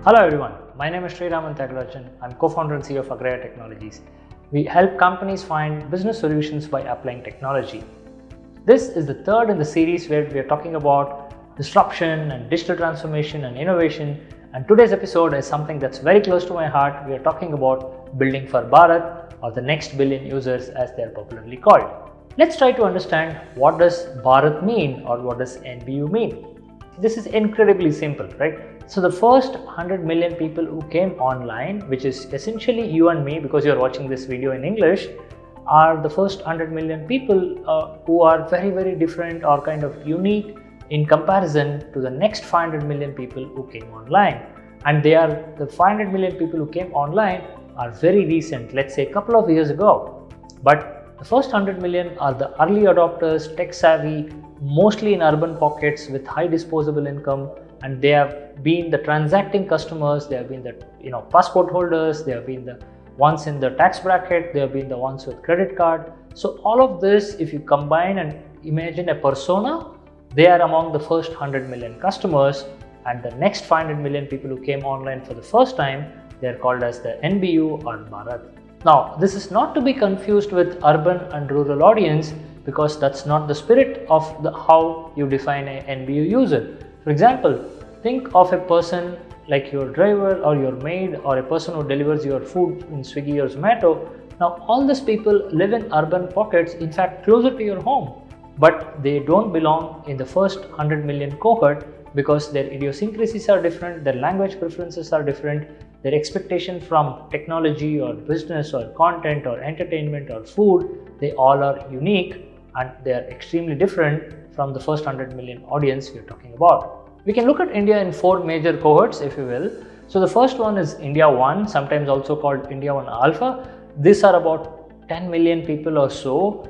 Hello everyone, my name is Sriraman Thagarajan. I'm co-founder and CEO of Agraya Technologies. We help companies find business solutions by applying technology. This is the third in the series where we are talking about disruption and digital transformation and innovation. And today's episode is something that's very close to my heart. We are talking about building for Bharat, or the next billion users as they are popularly called. Let's try to understand what does Bharat mean or what does NBU mean. This is incredibly simple, right? So the first 100 million people who came online, which is essentially you and me because you're watching this video in English, are the first 100 million people who are very, very different or kind of unique in comparison to the next 500 million people who came online. And they are the 500 million people who came online are very recent, let's say a couple of years ago. But the first 100 million are the early adopters, tech savvy, mostly in urban pockets with high disposable income, and they have been the transacting customers, they have been the passport holders, they have been the ones in the tax bracket, they have been the ones with credit card. So all of this, if you combine and imagine a persona, they are among the first 100 million customers, and the next 500 million people who came online for the first time, they are called as the NBU or Bharat. Now, this is not to be confused with urban and rural audience, because that's not the spirit of how you define an NBU user. For example, think of a person like your driver or your maid or a person who delivers your food in Swiggy or Zomato. Now, all these people live in urban pockets, in fact closer to your home, but they don't belong in the first 100 million cohort because their idiosyncrasies are different, their language preferences are different, their expectation from technology or business or content or entertainment or food, they all are unique and they are extremely different from the first 100 million audience we are talking about. We can look at India in 4 major cohorts, if you will. So the first one is India 1, sometimes also called India 1 Alpha. These are about 10 million people or so.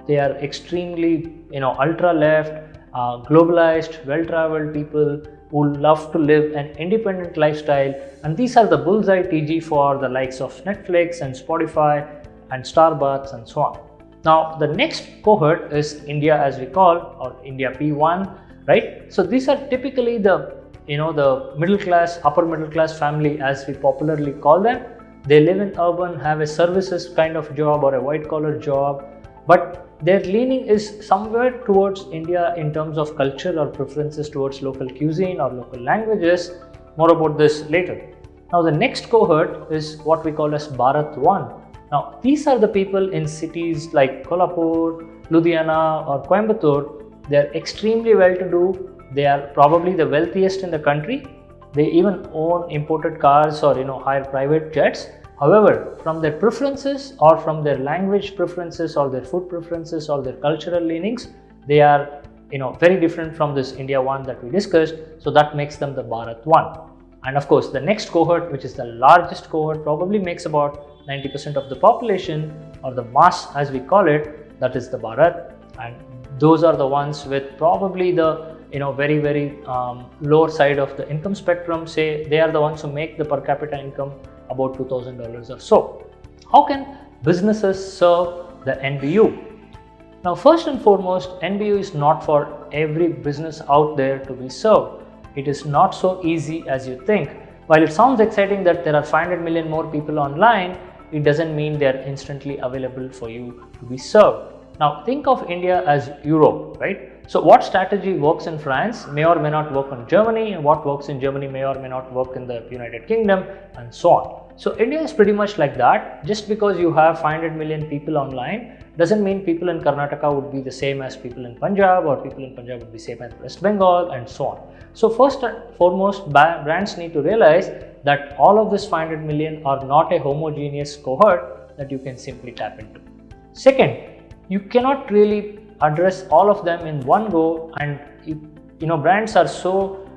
They are extremely, ultra left, globalized, well-traveled people who love to live an independent lifestyle. And these are the bullseye TG for the likes of Netflix and Spotify and Starbucks and so on. Now, the next cohort is India as we call, or India P1, right? So these are typically the middle class, upper middle class family as we popularly call them. They live in urban, have a services kind of job or a white collar job, but their leaning is somewhere towards India in terms of culture or preferences towards local cuisine or local languages. More about this later. Now the next cohort is what we call as Bharat 1. Now these are the people in cities like Kolhapur, Ludhiana or Coimbatore. They are extremely well-to-do. They are probably the wealthiest in the country. They even own imported cars or hire private jets. However, from their preferences or from their language preferences or their food preferences or their cultural leanings, they are very different from this India 1 that we discussed. So that makes them the Bharat 1. And of course, the next cohort, which is the largest cohort, probably makes about 90% of the population or the mass as we call it, that is the Bharat. And those are the ones with probably the very, very lower side of the income spectrum. Say they are the ones who make the per capita income about $2,000 or so. How can businesses serve the NBU? Now, first and foremost, NBU is not for every business out there to be served. It is not so easy as you think. While it sounds exciting that there are 500 million more people online, it doesn't mean they are instantly available for you to be served. Now think of India as Europe, right? So what strategy works in France may or may not work in Germany, and what works in Germany may or may not work in the United Kingdom, and so on. So India is pretty much like that. Just because you have 500 million people online doesn't mean people in Karnataka would be the same as people in Punjab, or people in Punjab would be same as West Bengal, and so on. So first and foremost, brands need to realize that all of this 500 million are not a homogeneous cohort that you can simply tap into. Second, you cannot really address all of them in one go, and brands are so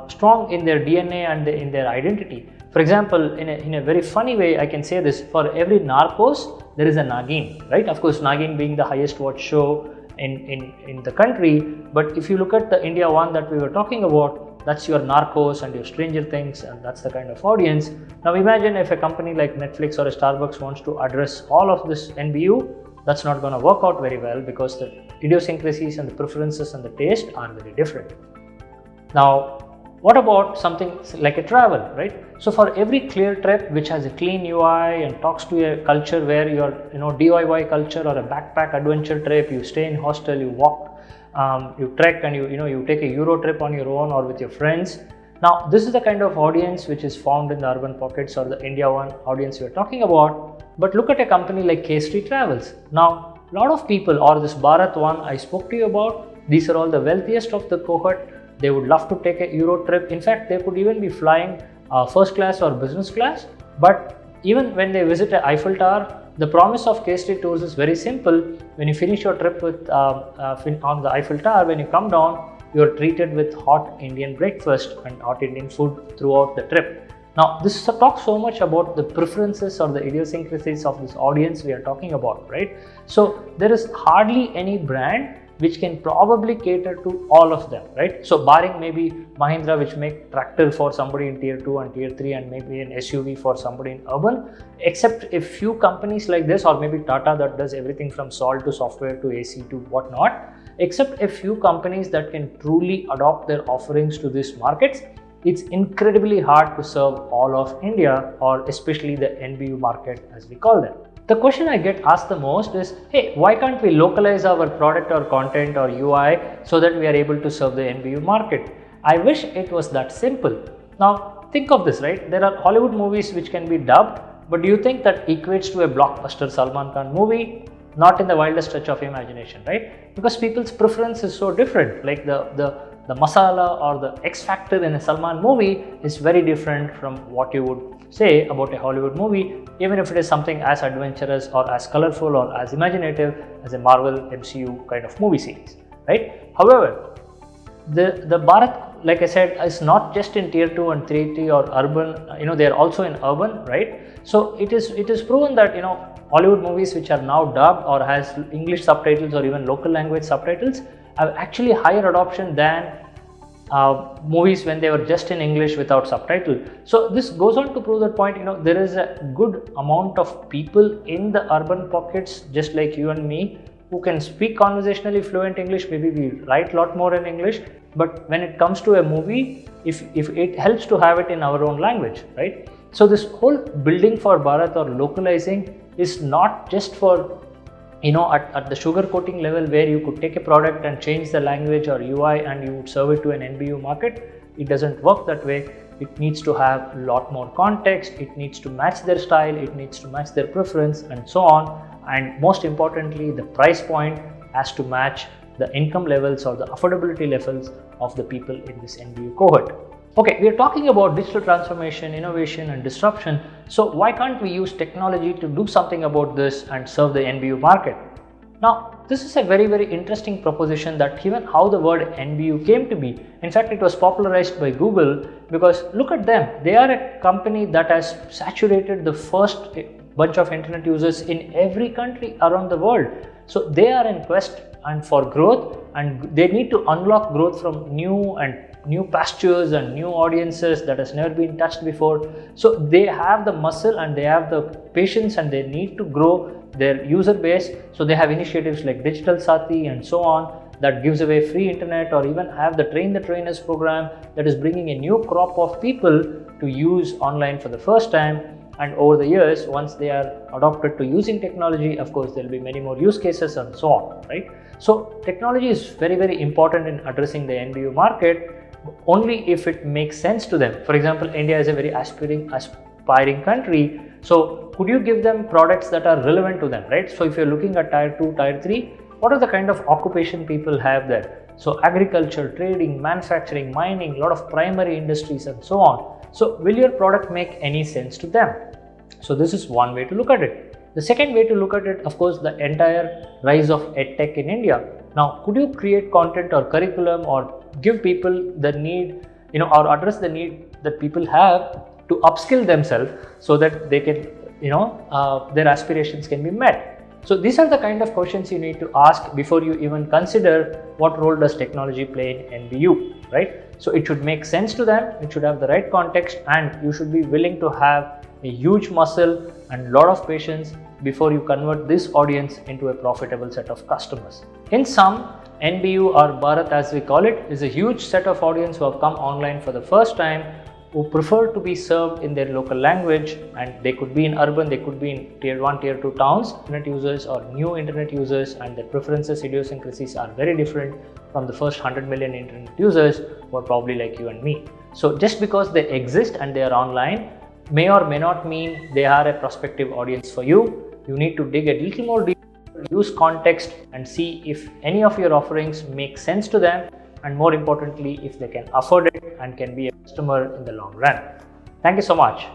strong in their DNA and in their identity. For example, in a very funny way, I can say this: for every Narcos, there is a Nagin, right? Of course, Nagin being the highest watched show in the country. But if you look at the India 1 that we were talking about, that's your Narcos and your Stranger Things, and that's the kind of audience. Now imagine if a company like Netflix or a Starbucks wants to address all of this NBU. That's not going to work out very well because the idiosyncrasies and the preferences and the taste are very different. Now, What about something like a travel, right? So for every clear trip which has a clean UI and talks to a culture where you're, DIY culture or a backpack adventure trip, you stay in hostel, you walk, you trek, and you take a Euro trip on your own or with your friends. Now, this is the kind of audience which is found in the urban pockets or the India one audience we are talking about. But look at a company like K-Street Travels. Now, a lot of people, or this Bharat one I spoke to you about, these are all the wealthiest of the cohort. They would love to take a Euro trip. In fact, they could even be flying first class or business class. But even when they visit the Eiffel Tower, the promise of K-Street Tours is very simple. When you finish your trip with on the Eiffel Tower, when you come down, you are treated with hot Indian breakfast and hot Indian food throughout the trip. Now, this talks so much about the preferences or the idiosyncrasies of this audience we are talking about, right? So there is hardly any brand which can probably cater to all of them, right? So barring maybe Mahindra, which make tractor for somebody in tier 2 and tier 3, and maybe an SUV for somebody in urban, except a few companies like this, or maybe Tata that does everything from salt to software to AC to whatnot, except a few companies that can truly adopt their offerings to these markets, it's incredibly hard to serve all of India, or especially the NBU market as we call them. The question I get asked the most is, hey, why can't we localize our product or content or UI so that we are able to serve the NBU market? I wish it was that simple. Now, think of this, right? There are Hollywood movies which can be dubbed, but do you think that equates to a blockbuster Salman Khan movie? Not in the wildest stretch of imagination, right? Because people's preference is so different. Like the masala or the X factor in a Salman movie is very different from what you would say about a Hollywood movie, even if it is something as adventurous or as colorful or as imaginative as a Marvel MCU kind of movie series, right? However, the Bharat, like I said, is not just in tier 2 and 3 or urban, they are also in urban, right? So it is proven that, Hollywood movies which are now dubbed or has English subtitles or even local language subtitles have actually higher adoption than movies when they were just in English without subtitle. So this goes on to prove that point. There is a good amount of people in the urban pockets, just like you and me, who can speak conversationally fluent English. Maybe we write a lot more in English, but when it comes to a movie, if it helps to have it in our own language, right? So this whole building for Bharat or localizing is not just for at the sugar coating level where you could take a product and change the language or UI and you would serve it to an NBU market. It doesn't work that way. It needs to have a lot more context. It needs to match their style. It needs to match their preference and so on. And most importantly, the price point has to match the income levels or the affordability levels of the people in this NBU cohort. Okay, we are talking about digital transformation, innovation and disruption. So why can't we use technology to do something about this and serve the NBU market? Now, this is a very, very interesting proposition, that given how the word NBU came to be, in fact, it was popularized by Google, because look at them. They are a company that has saturated the first bunch of internet users in every country around the world. So they are in quest and for growth, and they need to unlock growth from new pastures and new audiences that has never been touched before. So they have the muscle and they have the patience, and they need to grow their user base. So they have initiatives like Digital Sati and so on that gives away free internet, or even have the Train the Trainers program that is bringing a new crop of people to use online for the first time. And over the years, once they are adopted to using technology, of course, there will be many more use cases and so on, right? So technology is very, very important in addressing the NBU market, only if it makes sense to them. For example, India is a very aspiring country. So could you give them products that are relevant to them, right? So if you're looking at tier 2, tier 3, what are the kind of occupation people have there? So agriculture, trading, manufacturing, mining, a lot of primary industries and so on. So will your product make any sense to them? So this is one way to look at it. The second way to look at it, of course, the entire rise of EdTech in India. Now, could you create content or curriculum or give people the need, or address the need that people have to upskill themselves so that they can, their aspirations can be met? So these are the kind of questions you need to ask before you even consider what role does technology play in NBU, right? So it should make sense to them, it should have the right context, and you should be willing to have a huge muscle and a lot of patience before you convert this audience into a profitable set of customers. In sum, NBU or Bharat as we call it is a huge set of audience who have come online for the first time, who prefer to be served in their local language, and they could be in urban, they could be in tier 1, tier 2 towns, internet users or new internet users, and their preferences, idiosyncrasies are very different from the first 100 million internet users who are probably like you and me. So just because they exist and they are online may or may not mean they are a prospective audience for you. You need to dig a little more deep, use context and see if any of your offerings make sense to them, and more importantly if they can afford it and can be a customer in the long run. Thank you so much.